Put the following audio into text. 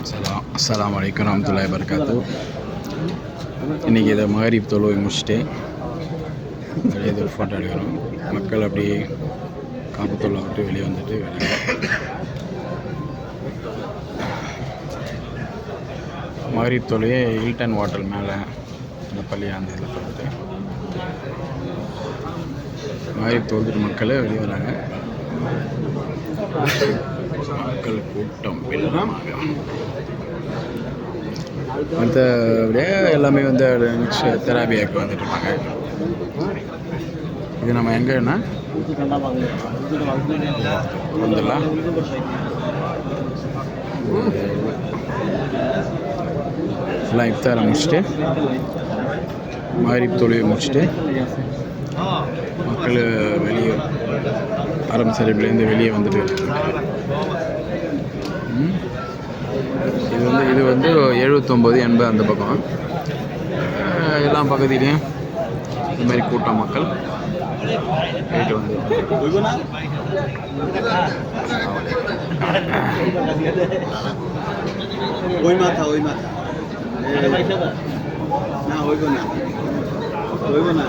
அஸ்ஸலாமு அலைக்கும் வரஹ்மத்துல்லாஹி வபரகாத்து. இன்றைக்கி இதை மகரிப் தொழுவை முடிச்சுட்டு அப்படியே இது ஒரு ஃபோட்டோ எடுக்கிறோம். மக்கள் அப்படியே காபத்துல்லா விட்டு வெளியே வந்துட்டு மகரிப் தொழுவையே ஹில்டன் ஹோட்டல் மேலே அந்த பள்ளி அந்த இதில் தொழுது மகரிப் தொழுதுட்டு மக்கள் வெளியே வராங்க. மக்கள் கூட்டம் வெள்ளமாக மற்றபடியே எல்லாமே வந்து தெராபியாவுக்கு வந்துட்டு இருப்பாங்க. இது நம்ம எங்கன்னா வந்துடலாம். எல்லாம் இஃப்தாரை முடிச்சுட்டு மகரிப் தொழுவை முடிச்சுட்டு மக்கள் வெளியே அரபு ஷரீஃப்லேருந்து வெளியே வந்துட்டு இது வந்து 79 80 அந்த பக்கம் எல்லா பகுதியிலையும் இந்த மாதிரி கூட்டம் மக்கள் போயிட்டு வந்து না